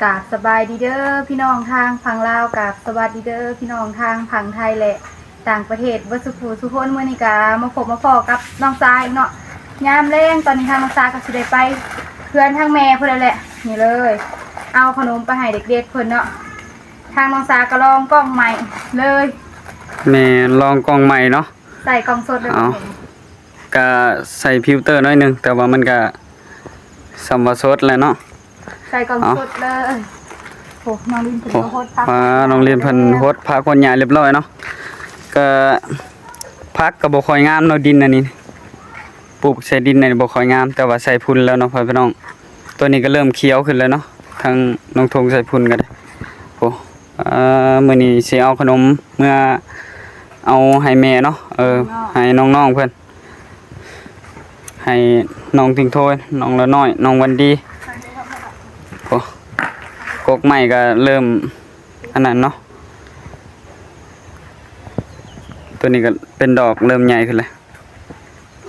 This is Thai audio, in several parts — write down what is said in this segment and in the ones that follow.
กราบสบายดีเด้อพี่น้องทางฝั่งลาวกับสวัสดีเด้อพี่น้องทางฝั่งไทยและต่างประเทศเบิดสุขสุขคนมื้อนี้ก็มาพบมาพอกับน้องทรายเนาะยามแลงตอนนี้ทางน้องทรายก็สิได้ไปเพื่อนทางแม่เพิ่นแล้วแหละนี่เลยเอาขนมไปให้เด็กๆเพิ่นเนาะทางน้องทรายก็ลองกล้องใหม่เลยแม่ลองกล้องใหม่เนาะใส่กล้องสดเลยก็ใส่ฟิลเตอร์หน่อยนึงแต่ว่ามันก็สัมว่าสดแหละเนาะใส่กล้องสดเลยโอ้น้องลินเพิ่นโฮสต์พักน้องลินเพิ่นโฮสต์พักคนใหญ่เรียบร้อยเนาะก็พักก็บ่ค่อยงามเนาะดินอันนี้ปลูกใส่ดินนี่บ่ค่อยงามแต่ว่าใส่พุ่นแล้วเนาะพี่น้องตัวนี้ก็เริ่มเขียวขึ้นแล้วเนาะทางน้องทงใส่พุ่นก็ได้โอ้มื้อนี้สิเอาขนมเมื่อเอาให้แม่เนาะให้น้องๆเพิ่นให้น้องทิงโทยน้องละน้อยน้องวันดีโอ้กกใหม่ก็เริ่มอันนั้นเนาะตัวนี้ก็เป็นดอกเริ่มใหญ่ขึ้นเลย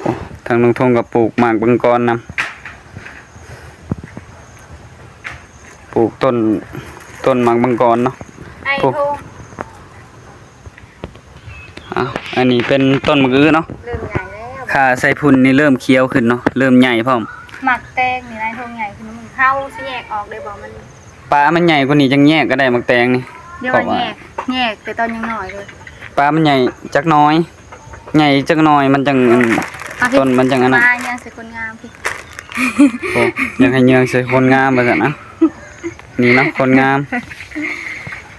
โอ้ทางน้องทงก็ปลูกหมากบังกรนำปลูกต้นหมากบังกรเนาะโอ้อันนี้เป็นต้นมะอื้อเนาะเริ่มใหญ่แล้วขาใส่พุ่นนี่เริ่มเคี้ยวขึ้นเนาะเริ่มใหญ่พร้อมหมักแตงนี่นายทงใหญ่คือมันเข้าสิแยกออกเลยบอกมันปลามันใหญ่กว่านี้จังแยกก็ได้หมักแตงนี่เดี๋ยวแยกแต่ตอนยังน้อยเลยปลามันใหญ่จักน้อยใหญ่จักน้อยมันจังต้นมันจังอันนั้นมายังใส่คนงามพี่โอ้ยังให้เยืองใส่คนงามว่าซั่นนะนี่เนาะคนงาม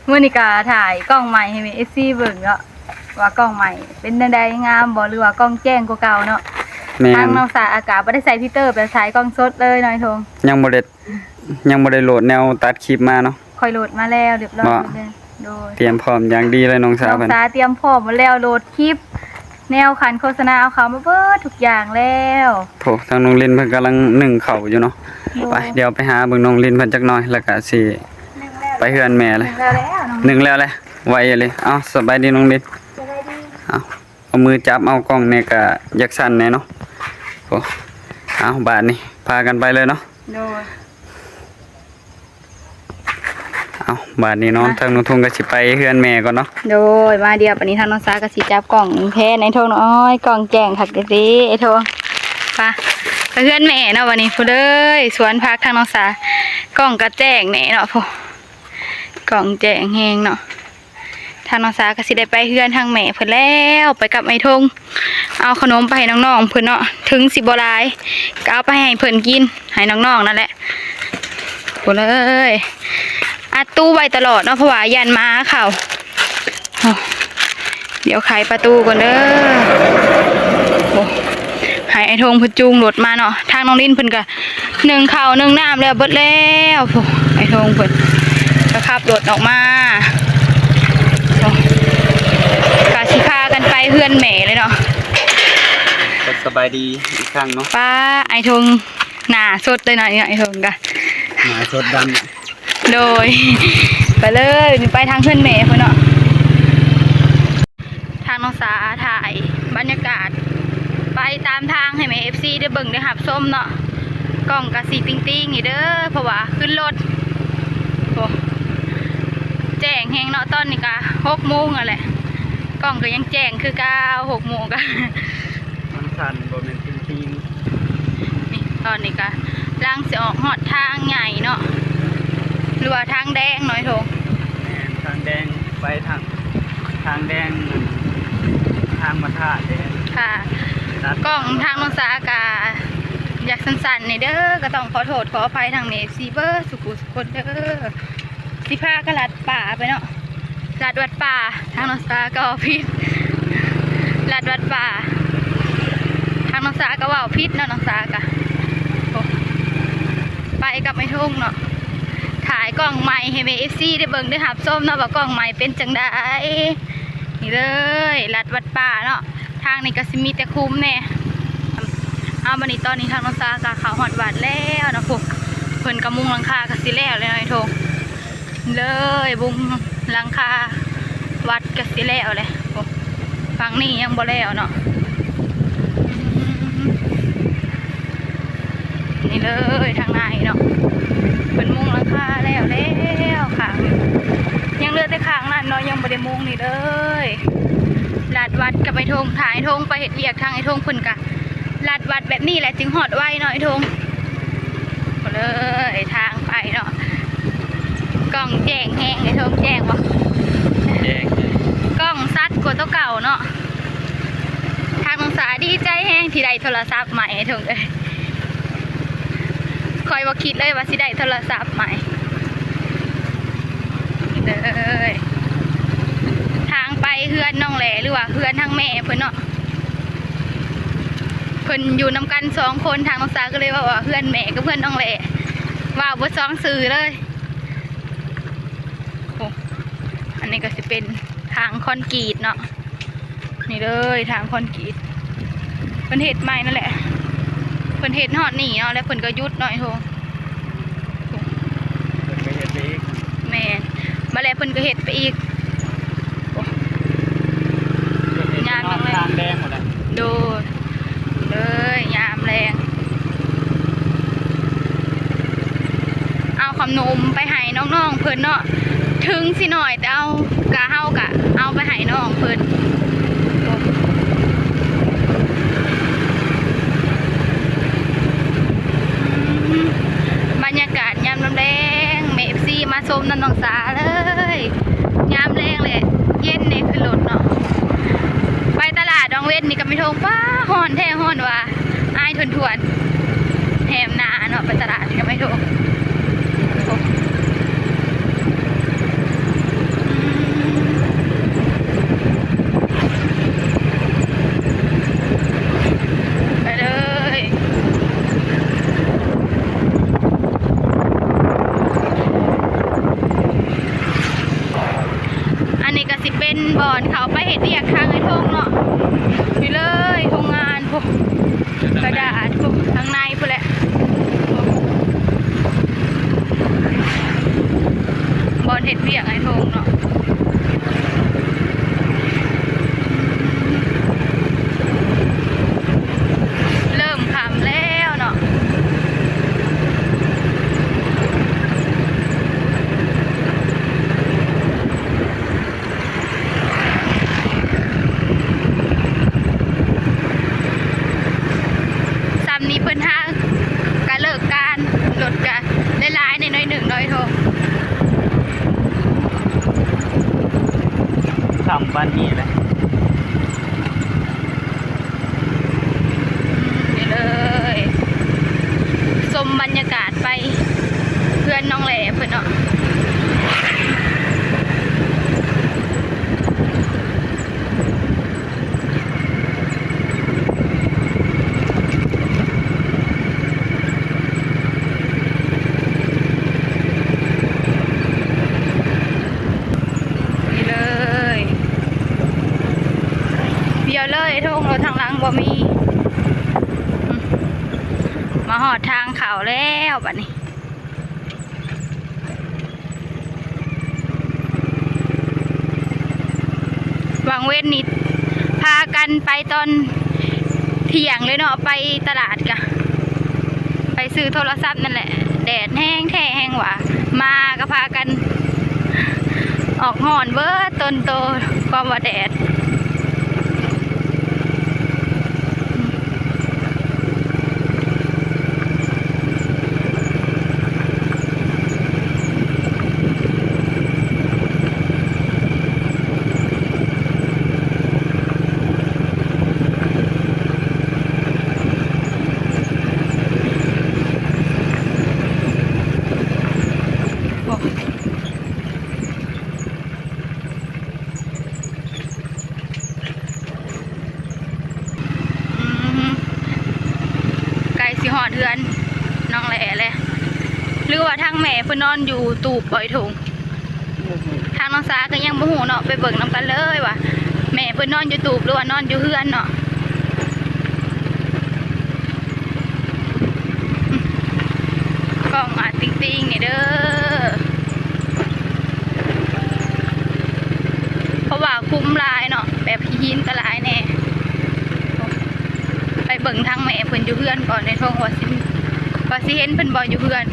เมื่อนี้ก็ถ่ายกล้องใหม่ให้มีFCเบิ่งเนาะว่ากล้องใหม่เป็นจังได๋งามบ่หรือว่ากล้องแจ้งกว่าเก่าเนาะทางน้องสาอากาศบ่ได้ใส่ฟิลเตอร์แบบใช้กล้องสดเลยน้อยทงยังบ่ได้โหลดแนวตัดคลิปมาเนาะค่อยโหลดมาแล้วเรียบร้อยเลยโดยเตรียมพร้อมอย่างดีเลยน้องสาเพิ่นน้องสาเตรียมพร้อมมาแล้วโหลดคลิปแนวขันโฆษณาเอาเขามาเบิดทุกอย่างแล้วโถทางน้องลินเพิ่นกำลังนึ่งข้าวอยู่เนาะไปเดี๋ยวไปหาเบิ่งน้องลินเพิ่นจักหน่อยแล้วก็สิไปเฮือนแม่เลยนึ่งแล้วแหละไวเลยสบายดีน้องลินเอามือจับเอากล้องเนี่ยก็อยากสั่นแน่เนาะโอ้บาดนี้พากันไปเลยเนาะบาดนี้น้องทางน้องทุ่งก็สิไปเฮือนแม่ก่อนเนาะโดยมาเดียววันนี้ทางน้องสาก็สิจับกล่องแพ้ในโทงน้อยกล่องแจ้งผักเด้ไอ้โทงไปเฮือนแม่เนาะวันนี้พูดเลยสวนพักทางน้องสากล่องกระแจ้งแน่เนาะพูกล่องแจ้งแห้งเนาะทางน้องสาก็สิได้ไปเฮือนทางแม่เพิ่นแล้วไปกับไอ้ทงเอาขนมไปให้น้องๆเพิ่นเนาะถึงสิบ่หลายก็เอาไปให้เพิ่นกินให้น้องๆนั่นแหละพูดเลยอัดตู้ไว้ตลอดเนาะเพราะว่ายันม้าเขาเดี๋ยวไขประตูก่อนเด้อโอ้ให้ไอ้ทงพจูงรถมาเนาะทางน้องลิ้นเพิ่นก็นึ่งข้าวนึ่งน้ำแล้วเบิดแล้วโอ้ไอ้ทงเพิ่นก็ขับรถออกมากะสิพากันไปเพื่อนแม่เลยเนาะสบายดีอีกครั้งเนาะป้าไอ้ทงหน้าสดเลยเนาะไอ้ทงกะหน้าสดดำโดยไปเลยไปทางเพื่อนแม่เพื่อนเนาะทางน้องสาถ่ายบรรยากาศไปตามทางให้แม่ FC ได้เบิ่งได้หับส้มเนาะกล้องกะสีติ้งๆนี่เด้อเพราะว่าขึ้นรถโอ้แจ้งแหงเนาะตอนนี้กะ6 โมงอะแหละกล้องก็ยังแจ้งคือ6 โมงกะมันสั่นบ่แม่นติ้งนี่ตอนนี้กะลังสิออกฮอดทางใหญ่เนาะหรือว่าทางแดงน้อยโถทางแดงไปทางแดงทางมาท่าแดงค่ะกล้องทางน้องสาอากาอยากสั้นๆนี่เด้อก็ต้องขอโทษขออภัยทางเมฟซีเบอร์สุขุสุขคนเด้อสิพากระลัดป่าไปเนาะลัดวัดป่าทางน้องสาก็พิษลัดวัดป่าทางน้องสาก็ว่าพิษเนาะน้องสากะไปกับไม่ทุ่งเนาะถ่ายกล้องใหม่ให้เมฟซีได้เบิ่งได้หับส้มเนาะว่ากล้องใหม่เป็นจังได้นี่เลยลัดวัดป่าเนาะทางนี้ก็สิมีแต่คุ้มแน่เอาบันนี้ตอนนี้ทางน้องซากะขาวหอดวัดแล้วนะพวกเพิ่นกระมุงหลังคากระสิแล้วเลยไอ้โถเลยบุงหลังคาวัดกระสิแล้วเลยฝั่งนี้ยังบ่แล้วเนาะนี่เลยทางในเนาะเพิ่นมุงหลังคาแล้ว งนี่เลยลาดวัดกับไอ้ทงถ่ายทงไปเห็ดเวียกทางไอ้ทงเพิ่นกะลาดวัดแบบนี้แหละจึงหอดไว้เนาะไอ้ทงก็เลยทางไปเนาะกล้องแจ้งแห้งไอ้ทงแจ้งวะ แจ้ง กล้องซัดกว่าตัวเก่าเนาะทางน้องสาดีใจแห้งที่ได้โทรศัพท์ใหม่ไอ้ทงเลยคอยว่าคิดเลยว่าสิได้โทรศัพท์ใหม่เลยทางไปเฮือนน้องแหล่หรือว่าเฮือนทางแม่เพิ่นเนาะเพิ่นอยู่นำกัน2 คนทางน้องสาก็เลยว่าเฮือนแม่กับเพื่อนน้องแหล่ว่าบ่สองสื่อเลยโอ้อันนี้ก็สิเป็นทางคอนกรีตเนาะนี่เลยทางคอนกรีตเพิ่นเฮ็ดใหม่นั่นแหละเพิ่นเฮ็ดฮอดนี่เนาะแล้วเพิ่นก็หยุดหน่อยโท ไปเฮ็ดไปอีก แม่มาแล้วเพิ่นก็เฮ็ดไปอีกยามแรง ทางแดงหมดแล้ว ดูเลยยามแรงเอาขนมไปให้น้องๆเพิ่นเนาะถึงสิหน่อยแต่เอากะเฮากะเอาไปให้น้องเพิ่นบรรยากาศยามแรงเมฟซีมาชมนันน้องสาเลยยามแรงเลยเย็นเนี่ยคือรถเนาะไปตลาดดองเว้นนี่ก็ไม่ทงป้าฮ้อนแท้ฮ้อนว่ะอายทวนๆแถมหนาเนาะไปตลาดนี่ก็ไม่ทงไปเลยอันนี้ก็สิเป็นบ่อนเขาไปเห็ดเรียกทางไอ้ทงเนาะนี่เลยโรงงานพวกกระดาษพวกทางในพวกแหละบ่อนเห็ดเรียกไอ้ทงเนาะเริ่มขำแล้วเนาะซ้ำนี้เพิ่นห้างการเลิกการลดกันได้หลายในน้อยหนึ่งน้อยโท ทำบ้านนี้แหละ นี่เลยชมบรรยากาศไปเพื่อนน้องแหล่เพื่อนเนาะนี่เลยเบียวเลยทุ่งรถทางหลังบ่มีมาหอดทางเขาแล้วบัดนี้วางเว้นนิดพากันไปตอนเที่ยงเลยเนาะไปตลาดกะไปซื้อโทรศัพท์นั่นแหละแดดแห้งแท้แห้งหวะมาก็พากันออกหอนเบิดต้นโตความว่าแดดไก่สิหอดเทือนน้องแหล่เลยหรือว่าทางแม่เพิ่นนอนอยู่ตูบปล่อยถุงทางน้องสาก็ยังบ่ฮู้เนาะไปเบิ่งนำกันเลยว่าแม่เพิ่นนอนอยู่ตูบหรือว่านอนอยู่เฮือนเนาะกล้องอาติ๊งๆนี่เด้อเพราะว่าคุ้มลายเนาะแบบหินก็หลายแน่ไปเบิ่งทางแม่เพิ่นอยู่เฮือนก่อนในท้องว่าสิเห็นเพิ่นบ่อยู่เฮือน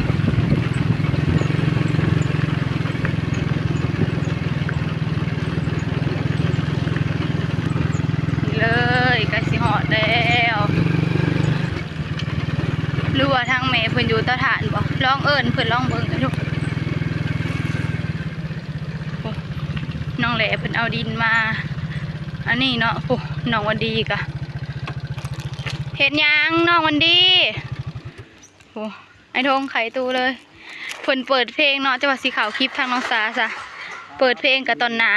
พิ่นอยู่เตาถ่านบ่ลองเอิ้นเพิ่นลองเบิ่งเด้อทุกโอ้น้องแหล่เพิ่นเอาดินมาอันนี้เนาะโอ้น้องวันดีกะเฮ็ดหยังน้องวันดีโอ้ไอ้ทงไขตูเลยเพิ่นเปิดเพลงเนาะจังว่าสิเข้าคลิปทางน้องสาซะเปิดเพลงกับตอนหน้า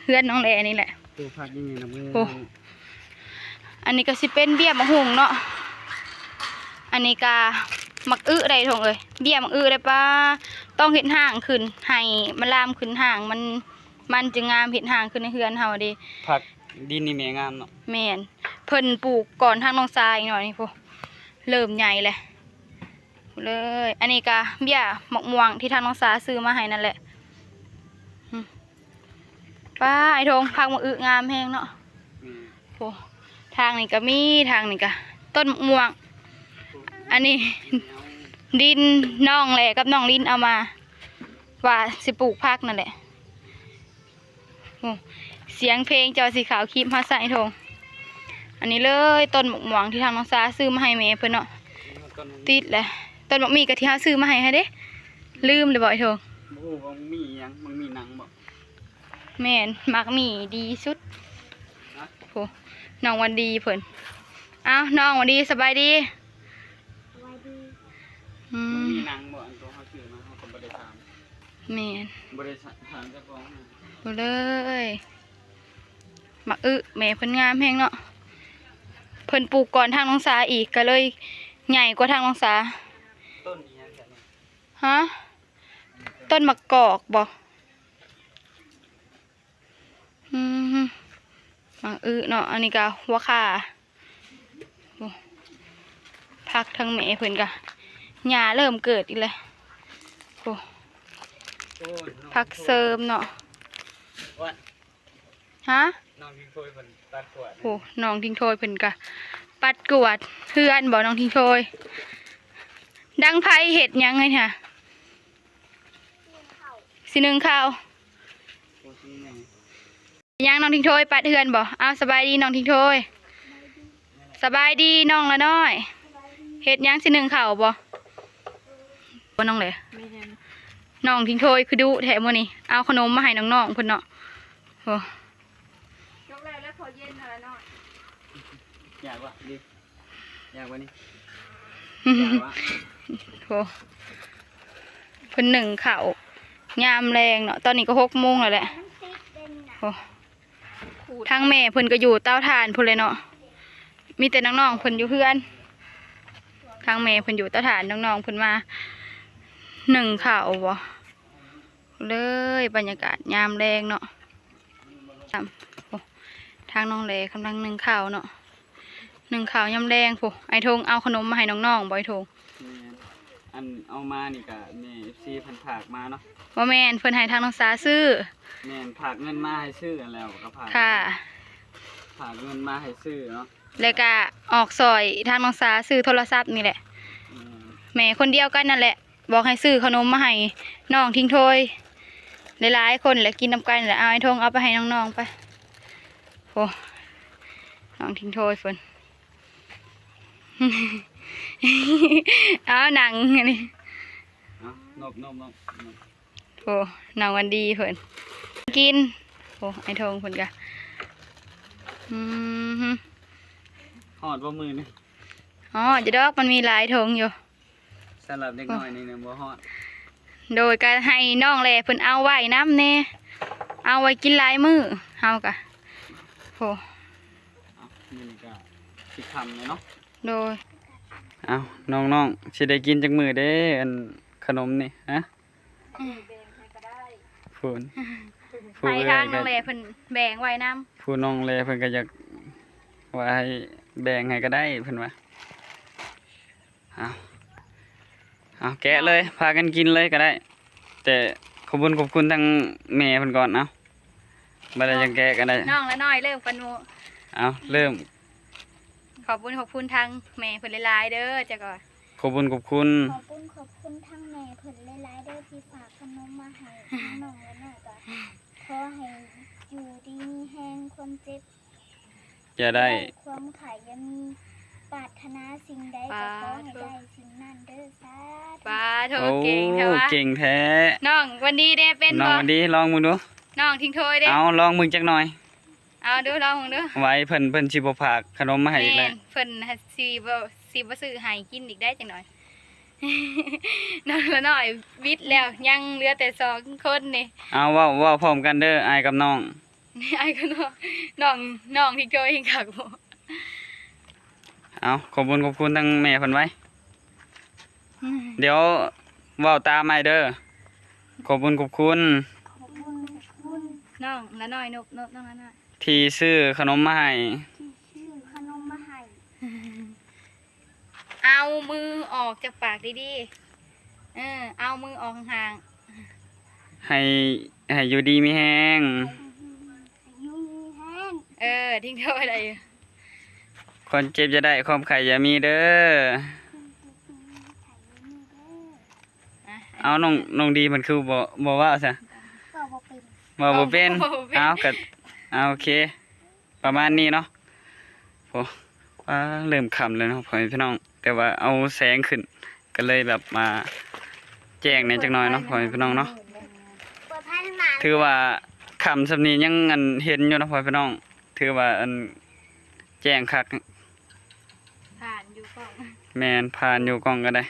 เพื่อนน้องแหล่นี่แหละ ตัวผักนี่นะมึง โอ้อันนี้ก็สิเป็นเบี้ยมะฮุงเนาะอันนี้ก็มักได้ทงเลยเบี้ยมักได้ปะต้องเห็นห่างขึ้นให้มันลามขึ้นห่างมันจึงงามเห็นห่างขึ้นในเฮือนเฮาเดิ ผักดินนี่แม่งามเนาะ แม่นเพิ่นปลูกก่อนทางน้องทรายหน่อยนี่พวกเริ่มใหญ่เลยเลยอันนี้ก็เบี้ยหมกม่วงที่ทางน้องสาซื้อมาให้นั่นแหละป้าไอ้ทงพักมักงามแฮงเนาะโอ้ทางนี้ก็มีทางนี้ก็ต้นหมกม่วงอันนี้ดินน้องแหละกับน้องลิ้นเอามาว่าสิปลูกพักนั่นแหละโอ้เสียงเพลงจอสีขาวคลิปมาใส่ทงอันนี้เลยต้นหมกม่วงที่ทางน้องสาซื้อมาให้แม่เพิ่นเนาะติดแหละต้นหมกมีกะที่เฮาซื้อมาให้เด้ลืมเลยบ่ไอ้ทง โอ้บ่มีหยังมึงมีหนังบ่ แม่นมักมีดีสุดโอ้น้องวันดีเพิ่นอ้าวน้องวันดีสบายดีมึงมีหนังบ่อันตัวเฮาซื้อมาเฮาก็บ่ได้ถาม แม่น บ่ได้ถามเจ้าของนะ ดูเลยมักแม่เพิ่นงามแฮงเนาะเพิ่นปลูกก่อนทางน้องสาอีกก็เลยใหญ่กว่าทางน้องสาต้นนี้ยังแค่นี้ ฮะต้นมะกอกบ่มักเนาะอันนี้ก็หัวข่าโอ้พักทางแม่เพิ่นก็หญ้าเริ่มเกิดอีกแล้วโอ้พักเสริมเนาะฮะน้องทิ้งโทยเพิ่นตัดขวด โอ้น้องทิ้งโทยเพิ่นก็ปัดกวาดเพื่อนบ่น้องทิ้งโทยดังไผเฮ็ดหยังไงค่ะสินึ่งข้าวยังน้องทิ้งโทยปัดเพื่อนบ่เอาสบายดีน้องทิ้งโทยสบายดีน้องละน้อยเฮ็ดหยังสินึ่งข้าวบ่บ่น้องเลยน้องทิ้งโทยคือดุแท้มื้อนี้เอาขนมมาให้น้องๆเพิ่นเนาะโอ้ยกแล้วพอเย็นแล้วน้อยอยากวะดิอยากวะนี่อยากวะโหเพิ่นหนึ่งข้าวยามแรงเนาะตอนนี้ก็6 โมงแล้วแหละโอ้ทางแม่เพิ่นก็อยู่เตาถ่านพุ่นเลยเนาะมีแต่น้องๆเพิ่นอยู่เพื่อนทางแม่เพิ่นอยู่เตาถ่านน้องๆเพิ่นมาหนึ่งข้าวบ่เลยบรรยากาศยามแรงเนาะทางน้องแหลกำลังหนึ่งข้าวเนาะหนึ่งข้าวยำแดงผู้ไอทงเอาขนมมาให้น้องๆบ่ไอทงอันเอามานี่ก็แม่ FC เพิ่นฝากมาเนาะว่าแม่นเพิ่นให้ทางน้องสาซื้อแม่นฝากเงินมาให้ซื้อแล้วก็ฝากค่ะฝากเงินมาให้ซื้อเนาะแล้วก็ออกซอยทางน้องสาซื้อโทรศัพท์นี่แหละแม่คนเดียวกันนั่นแหละบอกให้ซื้อขนมมาให้น้องทิ้งโทยหลายๆคนแหละกินน้ำกันแหละเอาไอทงเอาไปให้น้องๆไปโอ้น้องทิ้งโทยเพิ่นเอาหนังอันนี้นบโอ้หนังวันดีเพิ่นกินโอ้ไอทงเพิ่นกะหอดบ่มือนี่อ๋อจะดอกมันมีหลายทงอยู่สำหรับเด็กน้อยนี่เนี่ยบ่ฮอดโดยการให้น้องแลเพิ่นเอาไว้น้ำแน่เอาไว้กินหลายมื้อเฮากะโอ้นี่ก็สิคำเลยเนาะโดยเอาน้องๆสิได้กินจักมื้อเด้อันขนมนี่ฮะพูนให้ทางน้องแลเพิ่นแบ่งไว้น้ำพูน้องแลเพิ่นก็อยากว่าให้แบ่งให้ก็ได้เพิ่นว่าเอาแกะเลยพากันกินเลยก็ได้แต่ขอบคุณทั้งแม่เพิ่นก่อนเนาะบ่ได้จังแกะก็ได้น้องละน้อยเริ่มกันโมเอาเริ่มขอบคุณทางแม่เพิ่นหลายๆเด้อจ้ะก่อนขอบคุณทางแม่เพิ่นหลายๆเด้อที่ฝากขนมมาให้น้องและน้อยก็ขอให้อยู่ดีมีแฮงความเจ็บอย่าได้ความไข่ยังมี ปรารถนาสิ่งใดก็ขอให้ได้สิ่งนั้นเด้อสาธุ ป้าโท โอ้ เก่งใช่ปะ เก่งแท้ น้องวันดีเด้เป็น น้อง บ่ วันดีลองมึงดู น้องทิ้งโทยเด้ เอาลองมึงจักหน่อย เอาดูลองมึงดู ไว้เพิ่นสิบ่ฝากขนมมาให้อีก แม่ แล้ว นเพิ่นสิบ่ซื้อให้กินอีกได้จังหน่อย น้องละหน่อยวิทย์แล้วยังเหลือแต่2คนนี่ เอาเว้าพร้อมกันเด้ออายกับน้อง นี่ไอ้ก็น้องทิ้งโทยเองคักบ่ เอาขอบคุณทั้งแม่เพิ่นไว้ เดี๋ยวเว้าตามไอ้เด้อขอบคุณ ขอบคุณ น้องละหน่อยนบน้องละหน่อย ที่ซื้อขนมมาให้ ที่ชื่อขนมมาให้ เอามือออกจากปากดีๆเอามือออกห่าง ให้อยู่ดีมีแฮง ยุงแห้ง ๆทิ้งโทยได้อยู่ คนเจ็บจะได้ความไข่อย่ามีเด้อ อ่ะ เอาน้องดีมันคือบ่ว่าซะ ก็บ่เป็น บ่เป็นเอาก็เอาโอเค ประมาณนี้เนาะโอ้เริ่มค่ำแล้วเนาะพ่อแม่พี่น้อง แต่ว่าเอาแสงขึ้น ก็เลยแบบมาแจ้งในจักหน่อยเนาะพ่อแม่พี่น้องเนาะ เปิดพันหมา ถือว่าค่ำสำนี้ยังเห็นอยู่เนาะพ่อแม่พี่น้อง ถือว่าแจ้งคัก ผ่านอยู่ก่อน แม่นผ่านอยู่กล้องก็ได้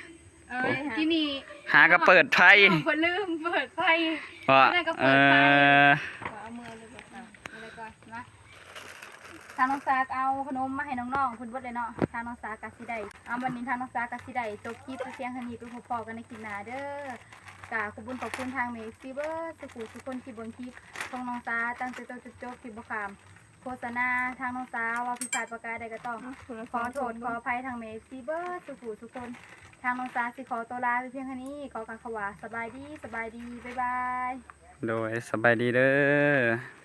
ที่นี่ หาก็เปิดไฟ คนลืมเปิดไฟ ว่า นั่นก็เปิดไฟ เอามือเลยแบบอะไรก่อนนะทางน้องซากเอาขนมมาให้น้องๆคุณเบดเลยเนาะทางน้องซากาสิได้เอาวันนี้ทางน้องซากาสิได้จบคลิปเสียงฮันนี่ไปพอๆกันในคลิปหน้าเด้อกะขอบคุณทางเมซิเบอร์สุคนที่บนคลิปของน้องซาตั้งแต่ต้นจนจบคลิปบ่ขามโฆษณาทางน้องซาว่าพิศาจประกาศใดก็ต้องขอโทษขออภัยทางเมซิเบอร์สุคนทางน้องซาสิขอตัวลาไปเพียงเท่านี้ขอกล่าวคำว่าสบายดีบ๊ายบาย โดยสบายดีเด้อ